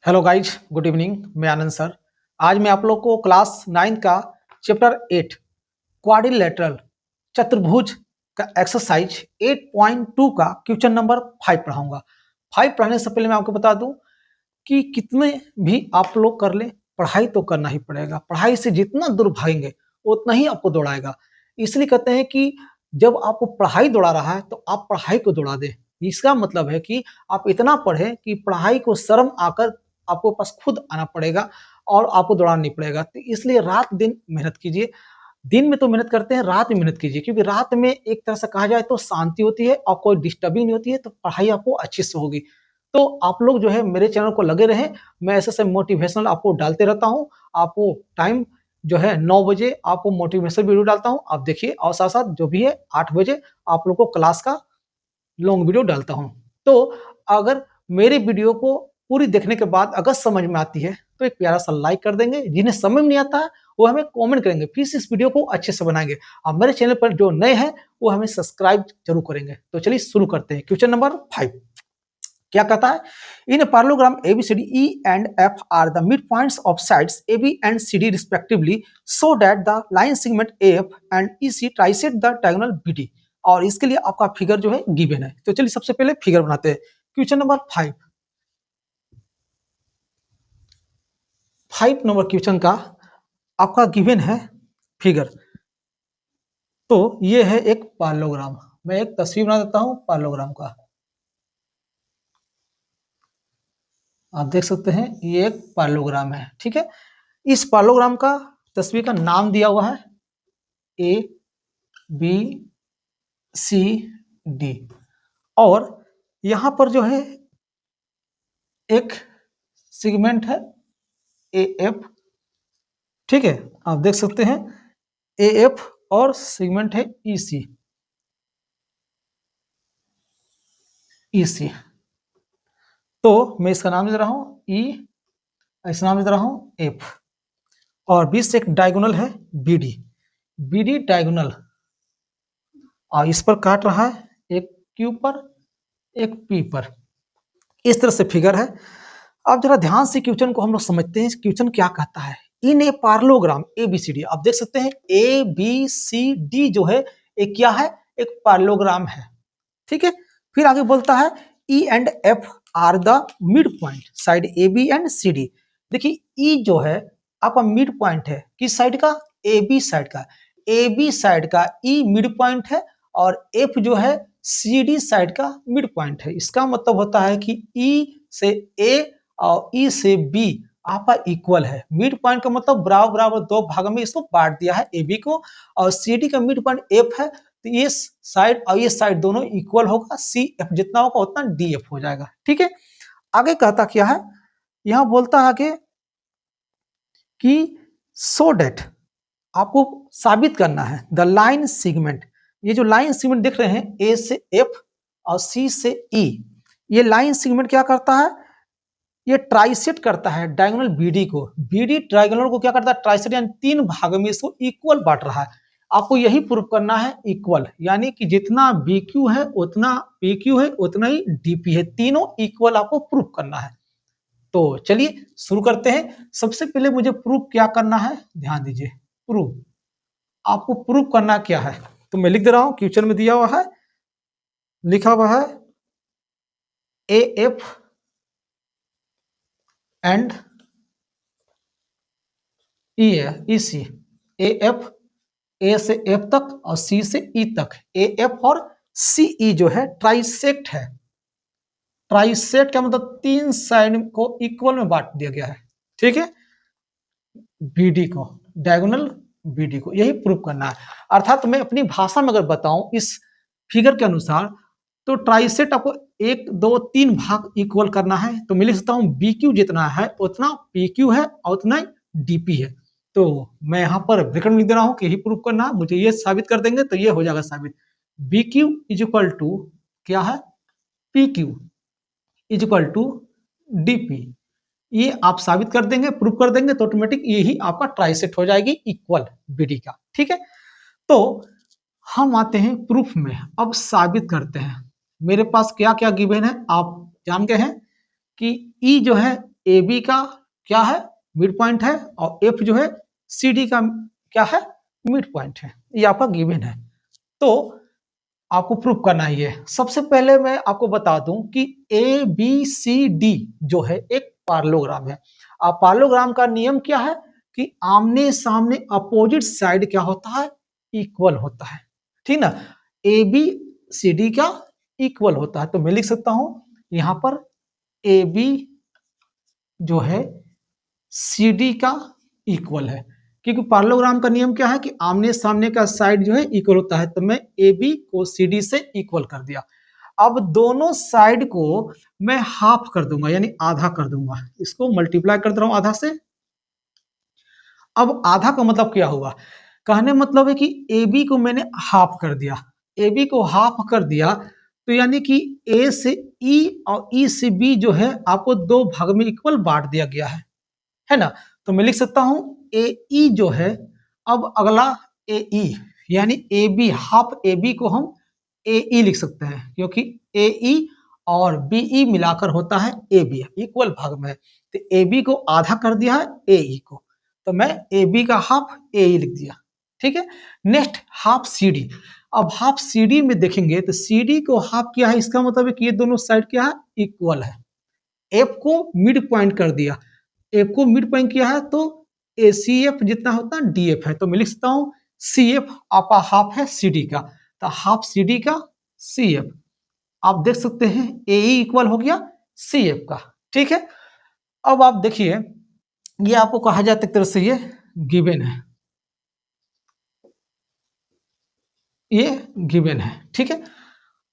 Hello guys, good evening. मैं आनंद sir. आज मैं आप लोग को क्लास 9 का चैप्टर 8 क्वाड्रिलेटरल चतुर्भुज का एक्सरसाइज 8.2 का क्वेश्चन नंबर 5 पढ़ाऊंगा। 5 पढ़ाने से पहले मैं आपको बता दूं कि कितने भी आप लोग कर लें, पढ़ाई तो करना ही पड़ेगा। पढ़ाई से जितना दूर भागेंगे उतना ही आपको दौड़ाएगा। इसलिए कहते हैं कि जब आपको पढ़ाई दौड़ा रहा है तो आप पढ़ाई को दौड़ा दें। इसका मतलब है कि आप इतना पढ़ें कि पढ़ाई को शर्म आकर आपको पास खुद आना पड़ेगा और आपको दौड़ाना नहीं पड़ेगा। तो इसलिए रात दिन मेहनत कीजिए। दिन में तो मेहनत करते हैं, रात में मेहनत कीजिए, क्योंकि रात में एक तरह से कहा जाए तो शांति होती है और कोई डिस्टर्बिंग नहीं होती है, तो पढ़ाई आपको अच्छे से होगी। तो आप लोग जो है मेरे चैनल को लगे रहें। मैं ऐसे मोटिवेशनल आपको डालते रहता हूँ। आपको टाइम जो है 9 बजे आपको मोटिवेशनल वीडियो डालता हूँ, आप देखिए। और साथ साथ जो भी है 8 बजे आप लोग को क्लास का लॉन्ग वीडियो डालता हूँ। तो अगर मेरे वीडियो को पूरी देखने के बाद अगर समझ में आती है तो एक प्यारा सा लाइक कर देंगे। जिन्हें समझ में नहीं आता है वो हमें कमेंट करेंगे, फिर इस वीडियो को अच्छे से बनाएंगे। और मेरे चैनल पर जो नए हैं वो हमें सब्सक्राइब जरूर करेंगे। तो चलिए शुरू करते हैं। क्वेश्चन नंबर 5 क्या कहता है? In a parallelogram ABCD E and F are the midpoints of sides AB and CD respectively, so that the line segment AF and EC trisect the diagonal BD। और इसके लिए आपका फिगर जो है given है। तो चलिए सबसे पहले फिगर बनाते हैं। क्वेश्चन नंबर 5 नंबर क्वेश्चन का आपका गिवन है फिगर। तो ये है एक पैरेललोग्राम। मैं एक तस्वीर बना देता हूं पैरेललोग्राम का। आप देख सकते हैं ये एक पैरेललोग्राम है, ठीक है। इस पैरेललोग्राम का तस्वीर का नाम दिया हुआ है ABCD। और यहां पर जो है एक सेगमेंट है AF, ठीक है। आप देख सकते हैं AF और सेगमेंट है EC। तो मैं इसका नाम दे रहा हूं E, इसका नाम दे रहा हूं F। और बीच से एक डायगोनल है BD डायगोनल। और इस पर काट रहा है एक Q पर एक P पर। इस तरह से फिगर है। अब जरा ध्यान से क्वेश्चन को हम लोग समझते हैं। क्वेश्चन क्या कहता है? इन ए पैरेललोग्राम ABCD, आप देख सकते हैं ABCD जो है एक क्या है? एक पैरेललोग्राम है, ठीक है। फिर आगे बोलता है E and F are the mid point side AB and CD। देखिए E जो है आपका मिड पॉइंट है, किस साइड का? AB साइड का। AB साइड का E मिड पॉइंट है और F जो है CD साइड का मिड पॉइंट है। इसका मतलब होता है कि E से A और E से B आपका इक्वल है। मिड पॉइंट का मतलब बराबर बराबर दो भागों में इसको बांट दिया है AB को। और CD का मिड पॉइंट F है, तो ये साइड और ये साइड दोनों इक्वल होगा। CF जितना होगा उतना DF हो जाएगा, ठीक है। आगे कहता क्या है? यहां बोलता है आगे कि सो डेट, आपको साबित करना है द लाइन सेगमेंट। ये जो लाइन सेगमेंट देख रहे हैं A से F और C से E, ये लाइन सेगमेंट क्या करता है? ये ट्राइसेट करता है डायगोनल BD को। BD डायगोनल को क्या करता है? ट्राइसेट, यानी 3 भागों में इसको इक्वल बांट रहा है। आपको यही प्रूव करना है इक्वल, यानी कि जितना BQ है उतना PQ है उतना ही DP है। तीनों इक्वल आपको प्रूव करना है। तो चलिए शुरू करते हैं। सबसे पहले मुझे प्रूव क्या करना है, ध्यान दीजिए। प्रूव, आपको प्रूव करना क्या है? तो मैं लिख दे रहा हूं, क्वेश्चन में दिया हुआ है, लिखा हुआ है AF and EC। AF A से F तक और C से E तक। AF और CE जो है ट्राइसेक्ट है। ट्राइसेक्ट का मतलब 3 साइड को इक्वल में बांट दिया गया है, ठीक है। BD को, डायगोनल BD को, यही प्रूव करना है। अर्थात मैं अपनी भाषा में अगर बताऊं इस फिगर के अनुसार, तो ट्राइसेट आपको 1 2 3 भाग इक्वल करना है। तो मैं लिख सकता हूं BQ जितना है उतना PQ है और उतना ही DP है। तो मैं यहां पर ब्रैकेट लिख दे रहा हूं कि यही प्रूव करना है। मुझे ये साबित कर देंगे तो ये हो जाएगा साबित। BQ इज इक्वल टू क्या है? PQ is equal to DP। ये आप साबित कर देंगे, प्रूव कर देंगे तो ऑटोमेटिक यही आपका ट्राइसेट हो जाएगी इक्वल BD का, ठीक है। तो हम आते हैं प्रूफ में, अब साबित करते हैं। मेरे पास क्या क्या गिवन है आप जान गए हैं कि E जो है ए बी का क्या है, मिड पॉइंट है, और एफ जो है सी डी का क्या है, मिड पॉइंट है। ये आपका गिवन है, तो आपको प्रूफ करना ही है। सबसे पहले मैं आपको बता दूं कि ए बी सी डी जो है एक पार्लोग्राम है। अब पार्लोग्राम का नियम क्या है कि आमने सामने अपोजिट साइड क्या होता है, इक्वल होता है, ठीक ना। ए बी सी डी का इक्वल होता है, तो मैं लिख सकता हूं यहां पर ए बी जो है सी डी का इक्वल है, क्योंकि पार्लोग्राम का नियम क्या है कि आमने सामने का साइड जो है इक्वल होता है, तो मैं ए बी को सी डी से इक्वल कर दिया। अब दोनों साइड को मैं हाफ कर दूंगा, यानी आधा कर दूंगा, इसको मल्टीप्लाई कर दे रहा हूं आधा से। अब आधा का मतलब क्या हुआ, कहने मतलब है कि ए बी को मैंने हाफ कर दिया, ए बी को हाफ कर दिया, तो यानी कि ए से ई और ई से बी जो है आपको दो भाग में इक्वल बांट दिया गया है ना। तो मैं लिख सकता हूं ए ई जो है, अब अगला ए ई, यानी A B, half A B को हम ए ई लिख सकते हैं, क्योंकि ए ई और बी ई मिलाकर होता है ए बी, इक्वल भाग में। तो ए बी को आधा कर दिया है ए ई को, तो मैं ए बी का हाफ ए ई लिख दिया, ठीक है। Next half C D. अब हाफ सी डी में देखेंगे तो सी डी को हाफ किया है, इसका मतलब है कि ये दोनों साइड क्या है, इक्वल है। एफ को मिड पॉइंट कर दिया, एफ को मिड पॉइंट किया है, तो ए सी एफ जितना होता है डी एफ है, तो मैं लिख सकता हूं सी एफ आपका हाफ है सी डी का, तो हाफ सी डी का सी एफ। आप देख सकते हैं ए इक्वल हो गया सी एफ का, ठीक है। अब आप देखिए, ये आपको कहा जाता है एक तरह से ये गिवन है, ये गिवन है, ठीक है।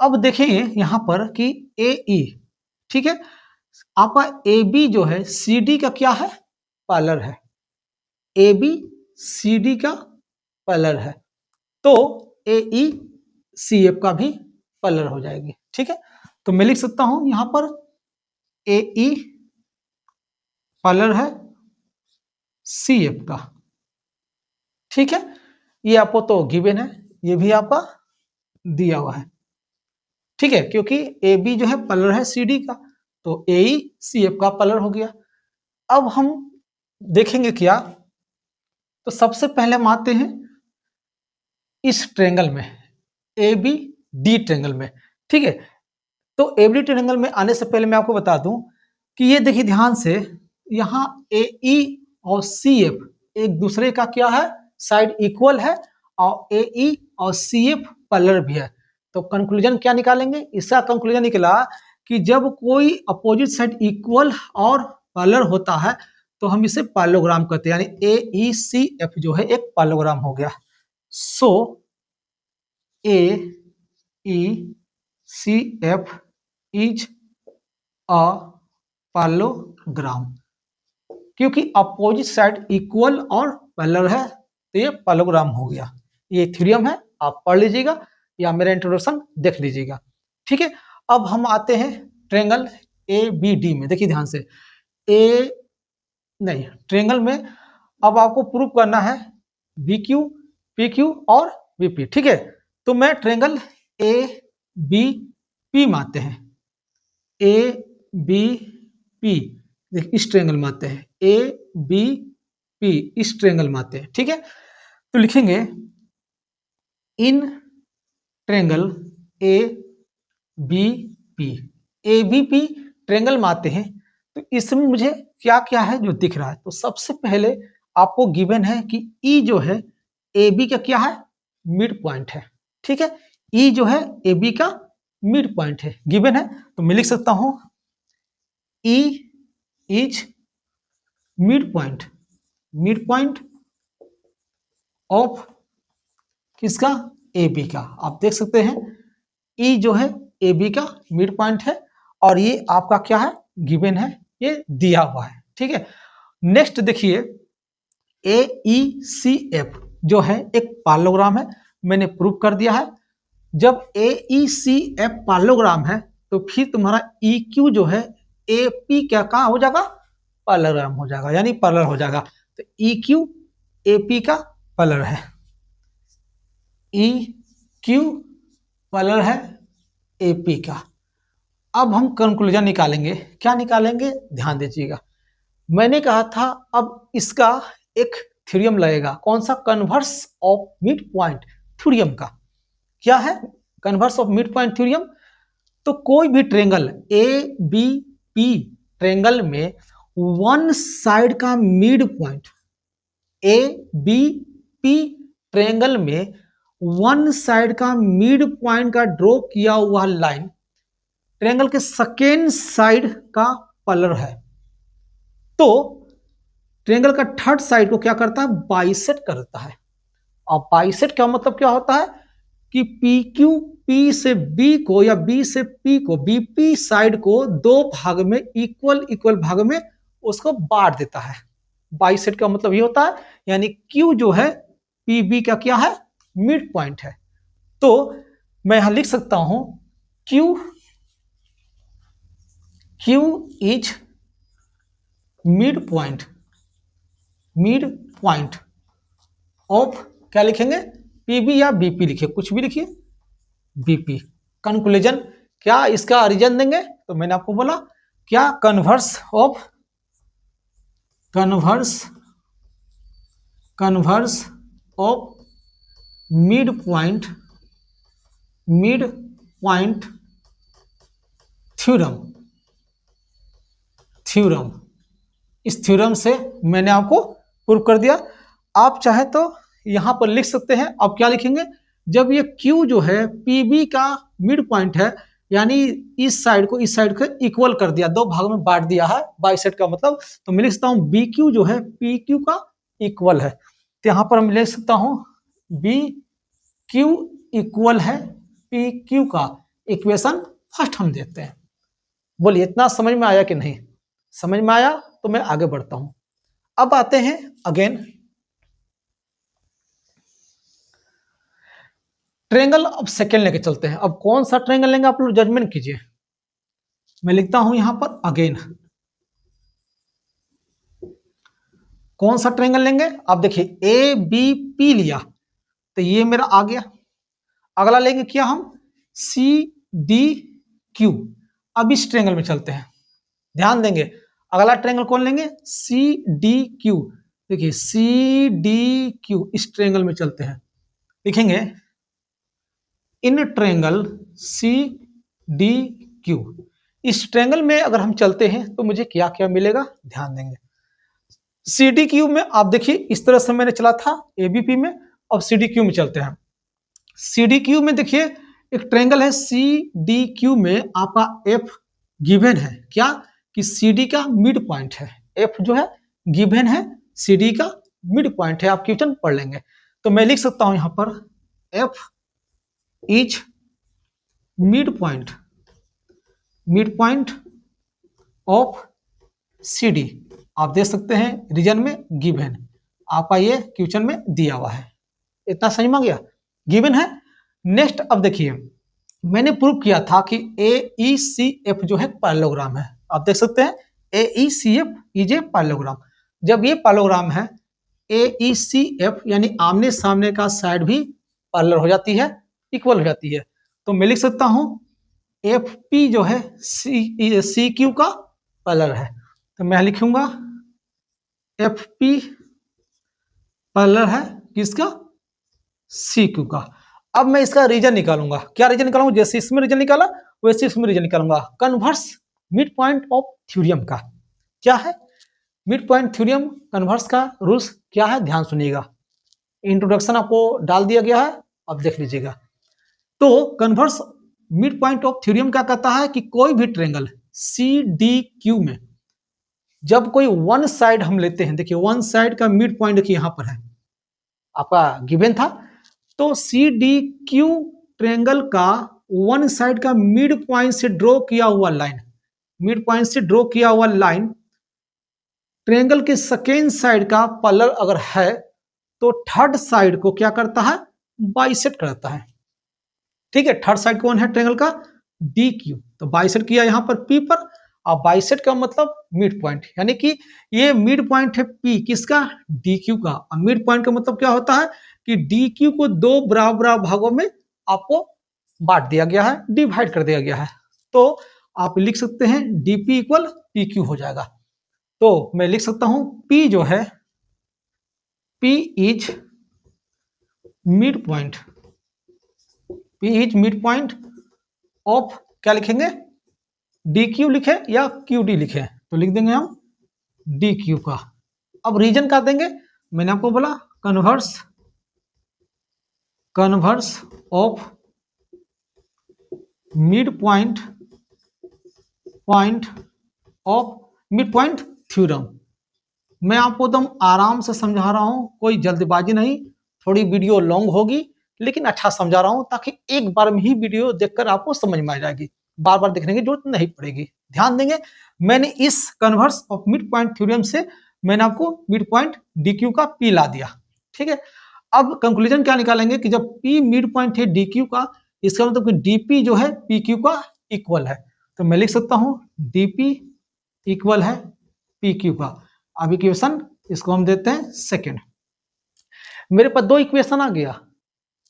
अब देखेंगे यहां पर कि ए ई, ठीक है, आपका ए बी जो है सी डी का क्या है, पैरेलल है, ए बी सी डी का पैरेलल है, तो ए ई सी एफ का भी पैरेलल हो जाएगी, ठीक है। तो मैं लिख सकता हूं यहां पर ए ई पैरेलल है सी एफ का, ठीक है। ये आपको तो गिवन है, ये भी आपका दिया हुआ है, ठीक है, क्योंकि ए बी जो है पैरेलल है सी डी का, तो ए ई सी एफ का पैरेलल हो गया। अब हम देखेंगे क्या, तो सबसे पहले हम आते हैं इस ट्रायंगल में, ए बी डी ट्रायंगल में, ठीक है। तो ए बी डी ट्रायंगल में आने से पहले मैं आपको बता दूं कि ये देखिए ध्यान से, यहाँ ए ई और सी एफ एक दूसरे का क्या है, साइड इक्वल है, और ए ई और सी एफ पैरेलल भी है। तो कंक्लूजन क्या निकालेंगे, इसका कंक्लूजन निकला कि जब कोई अपोजिट साइड इक्वल और पैरेलल होता है तो हम इसे पैरेललोग्राम कहते हैं, यानी ए ई सी एफ जो है एक पैरेललोग्राम हो गया। So A E C F is a parallelogram, क्योंकि अपोजिट साइड इक्वल और पैरेलल है, तो ये पैरेललोग्राम हो गया। ये थ्योरम है, आप पढ़ लीजिएगा या मेरा इंट्रोडक्शन देख लीजिएगा, ठीक है। अब हम आते हैं ट्रायंगल ए बी डी में, देखिए ध्यान से, ए नहीं, ट्रायंगल में अब आपको प्रूव करना है बी क्यू, पी क्यू और बी पी, ठीक है। तो मैं ट्रायंगल ए बी पी में आते हैं, ए बी पी, इस ट्रायंगल में आते हैं, ए बी पी इस ट्रायंगल में आते हैं, ठीक है। तो लिखेंगे in triangle A B P, A B P triangle में आते हैं, तो इसमें मुझे क्या क्या है जो दिख रहा है। तो सबसे पहले आपको गिवन है कि ई जो है ए बी का क्या है, मिड पॉइंट है, ठीक है। ई जो है ए बी का मिड पॉइंट है, गिवन है, तो मैं लिख सकता हूं E is mid point of किसका, ए बी का। आप देख सकते हैं ई जो है ए बी का मिड पॉइंट है, और ये आपका क्या है, गिवन है, ये दिया हुआ है, ठीक है। नेक्स्ट देखिए ए ई सी एफ जो है एक पैरेललोग्राम है, मैंने प्रूव कर दिया है। जब ए ई सी एफ पैरेललोग्राम है तो फिर तुम्हारा ई क्यू जो है ए पी क्या कहाँ हो जाएगा, पैरेललोग्राम हो जाएगा, यानी पैरेलल हो जाएगा। तो ई क्यू ए पी का पैरेलल है, ई क्यू पैरेलल है ए पी का। अब हम कंक्लूजन निकालेंगे, क्या निकालेंगे, ध्यान दीजिएगा। मैंने कहा था अब इसका एक थ्योरम लगेगा, कौन सा? Converse of mid point theorem का। क्या है converse of mid point theorem? तो कोई भी triangle A B P triangle में वन साइड का mid point, A B P triangle में वन साइड का मिड पॉइंट का ड्रॉ किया हुआ लाइन ट्रेंगल के सेकेंड साइड का पैरेलल है, तो ट्रेंगल का थर्ड साइड को क्या करता है? बाइसेक्ट करता है। और बाइसेक्ट का मतलब क्या होता है कि पी क्यू पी से बी को या बी से पी को, बीपी साइड को दो भाग में इक्वल इक्वल भाग में उसको बांट देता है। बाइसेक्ट का मतलब ये होता है, यानी क्यू जो है पी बी का क्या है? मिड पॉइंट है। तो मैं यहां लिख सकता हूं Q is mid point of, क्या लिखेंगे? पीबी या बीपी लिखिए, कुछ भी लिखिए, बीपी। कंक्लूजन क्या इसका रीजन देंगे? तो मैंने आपको बोला क्या? Converse of mid point theorem. इस थ्योरम से मैंने आपको प्रूव कर दिया। आप चाहे तो यहां पर लिख सकते हैं। अब क्या लिखेंगे? जब ये Q जो है PB का मिड पॉइंट है, यानी इस साइड को इक्वल कर दिया, दो भागों में बांट दिया है बाइसेक्ट का मतलब, तो मैं लिख सकता हूं BQ जो है PQ का इक्वल है। तो यहां पर मैं लिख सकता हूं BQ इक्वल है PQ का। इक्वेशन फर्स्ट हम देते हैं। बोलिए इतना समझ में आया कि नहीं? समझ में आया तो मैं आगे बढ़ता हूं। अब आते हैं अगेन ट्रेंगल। अब सेकेंड लेके चलते हैं। अब कौन सा ट्रेंगल लेंगे आप लोग जजमेंट कीजिए। मैं लिखता हूं यहां पर अगेन, कौन सा ट्रेंगल लेंगे? आप देखिए ए बी पी लिया तो ये मेरा आ गया। अगला लेंगे क्या हम? C D Q. अब इस ट्रेंगल में चलते हैं, ध्यान देंगे। अगला ट्रेंगल कौन लेंगे? C D Q. देखिए सी डी क्यू, इस ट्रेंगल में चलते हैं। लिखेंगे in triangle C D Q. इस ट्रेंगल में अगर हम चलते हैं तो मुझे क्या क्या मिलेगा? ध्यान देंगे। सी डी क्यू में आप देखिए इस तरह से मैंने चला था एबीपी में। अब सी डी क्यू में चलते हैं। सी डी क्यू में देखिए एक ट्रेंगल है सी डी क्यू में आपका एफ गिवन है। क्या? कि सी डी का मिड पॉइंट है। एफ जो है गिवन है, सी डी का मिड पॉइंट है। आप क्वेश्चन पढ़ लेंगे। तो मैं लिख सकता हूं यहां पर F is mid point of C D. आप देख सकते हैं रीजन में गिवन, आपका ये क्वेश्चन में दिया हुआ है। इतना समझ में आ गया? गिवन है। नेक्स्ट अब देखिए मैंने प्रूव किया था कि AECF जो है पैरेललोग्राम है। आप देख सकते हैं AECF इज ए पैरेललोग्राम। जब ये पैरेललोग्राम है AECF यानी आमने सामने का साइड भी पैरेलल हो जाती है, इक्वल हो जाती है। तो मैं लिख सकता हूं FP जो है CQ का पैरेलल है। तो मैं लिखूंगा FP पैरेलल है किसका? CQ का। अब मैं इसका रीजन निकालूंगा। क्या रीजन निकालूंगा? जैसे इसमें रीजन निकाला वैसे इसमें रीजन निकालूंगा। Converse mid point of theorem का क्या है? मिड पॉइंट थ्योरम कन्वर्स का रूल्स क्या है? ध्यान सुनिएगा। इंट्रोडक्शन आपको डाल दिया गया है, अब देख लीजिएगा। तो converse mid point of theorem क्या कहता है कि कोई भी ट्रेंगल सी डी क्यू में जब कोई वन साइड हम लेते हैं, देखिए वन साइड का मिड पॉइंट देखिए यहां पर है, आपका गिवन था। तो सी डी क्यू ट्रेंगल का वन साइड का मिड पॉइंट से ड्रॉ किया हुआ लाइन, ट्रेंगल के सेकेंड साइड का पैरेलल अगर है तो थर्ड साइड को क्या करता है? बाइसेक्ट करता है। ठीक है, थर्ड साइड कौन है ट्रेंगल का? D Q. तो बाइसेक्ट किया यहां पर पी पर, और बाइसेक्ट का मतलब मिड पॉइंट, यानी कि ये मिड पॉइंट है पी किसका? डी क्यू का। और मिड पॉइंट का मतलब क्या होता है कि डी क्यू को दो बराबर भागों में आपको बांट दिया गया है, डिवाइड कर दिया गया है। तो आप लिख सकते हैं डीपी इक्वल पी क्यू हो जाएगा। तो मैं लिख सकता हूं P जो है P is mid point, P is mid point of, क्या लिखेंगे, DQ लिखे या QD लिखे, तो लिख देंगे हम DQ का। अब रीजन क्या देंगे, मैंने आपको बोला converse of mid point of mid point theorem. मैं आपको एकदम आराम से समझा रहा हूं, कोई जल्दबाजी नहीं, थोड़ी वीडियो लॉन्ग होगी लेकिन अच्छा समझा रहा हूं ताकि एक बार में ही वीडियो देखकर आपको समझ में आ जाएगी, बार बार देखने की जरूरत नहीं पड़ेगी। ध्यान देंगे, मैंने इस converse of mid point theorem से मैंने आपको मिड पॉइंट DQ का P ला दिया, ठीक है। अब कंक्लूजन क्या निकालेंगे कि जब P मिड पॉइंट है DQ का, इसका मतलब कि DP जो है PQ का इक्वल है, तो मैं लिख सकता हूं DP इक्वल है PQ का। अब इक्वेशन इसको हम देते हैं सेकेंड। मेरे पास दो इक्वेशन आ गया।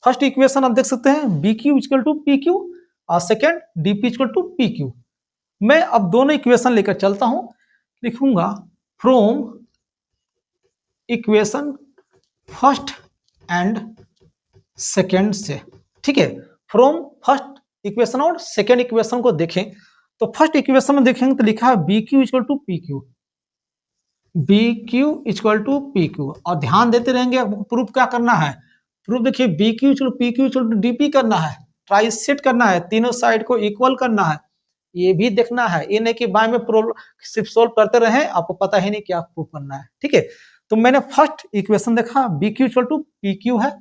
फर्स्ट इक्वेशन आप देख सकते हैं BQ इक्वल टू PQ और second DP equal to PQ। मैं अब दोनों इक्वेशन लेकर चलता हूं, लिखूंगा from equation first and second से, ठीक है। फ्रॉम फर्स्ट इक्वेशन और सेकेंड इक्वेशन को देखें तो फर्स्ट इक्वेशन में देखेंगे तो लिखा है BQ equal to PQ, BQ equal to PQ, और ध्यान देते रहेंगे। प्रूफ क्या करना है, प्रूफ देखिए BQ equal to PQ equal to DP करना है, ट्राइसेट करना है, तीनों साइड को इक्वल करना है, ये भी देखना है। ये नहीं कि बाय में सिर्फ सोल्व करते रहे, आपको पता ही नहीं क्या प्रूफ करना है, ठीक है। तो मैंने फर्स्ट इक्वेशन देखा BQ इक्वल टू PQ है।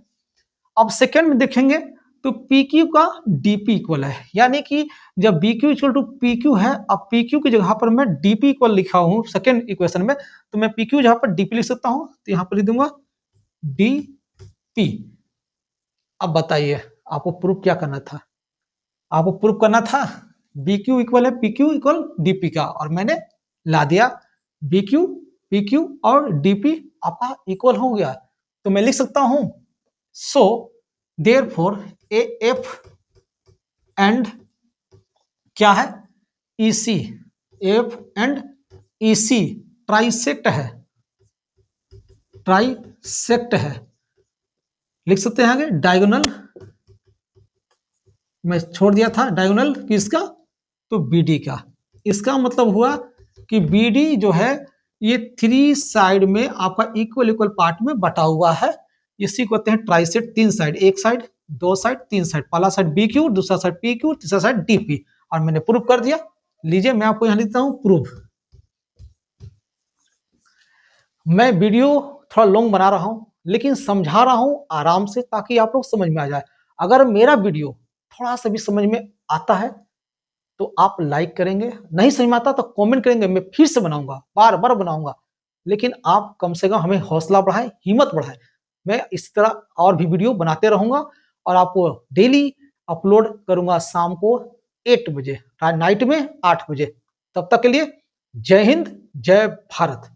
अब सेकेंड में देखेंगे तो PQ का DP इक्वल है, यानी कि जब BQ इक्वल टू PQ है, अब PQ की जगह पर मैं DP इक्वल लिखा हूं सेकेंड इक्वेशन में, तो मैं PQ जहां पर DP लिख सकता हूं, तो यहां पर लिख दूंगा DP। अब बताइए आपको प्रूफ क्या करना था, आपको प्रूफ करना था BQ इक्वल है PQ इक्वल DP का, और मैंने ला दिया BQ PQ और DP आपका इक्वल हो गया। तो मैं लिख सकता हूं सो देयरफॉर AF एंड क्या है EC, AF and EC trisect है, ट्राइसेक्ट है। लिख सकते हैं आगे डायगोनल, मैं छोड़ दिया था डायगोनल किसका, तो BD का। इसका मतलब हुआ कि BD जो है ये थ्री साइड में आपका इक्वल इक्वल पार्ट में बटा हुआ है, इसी को कहते हैं ट्राइसेट। तीन साइड, एक साइड, दो साइड, तीन साइड, पहला साइड BQ, दूसरा साइड PQ, तीसरा साइड DP, और मैंने प्रूफ कर दिया। लीजिए मैं आपको यहां लिखता हूं प्रूफ। मैं वीडियो थोड़ा लॉन्ग बना रहा हूं लेकिन समझा रहा हूं आराम से ताकि आप लोग समझ में आ जाए। अगर मेरा वीडियो थोड़ा सा भी समझ में आता है तो आप लाइक करेंगे, नहीं समझ में आता तो कमेंट करेंगे, मैं फिर से बनाऊंगा, बार बार बनाऊंगा, लेकिन आप कम से कम हमें हौसला बढ़ाएं, हिम्मत बढ़ाएं। मैं इस तरह और भी वीडियो बनाते रहूंगा और आपको डेली अपलोड करूंगा शाम को 8 बजे, नाइट में 8 बजे। तब तक के लिए जय हिंद, जय भारत।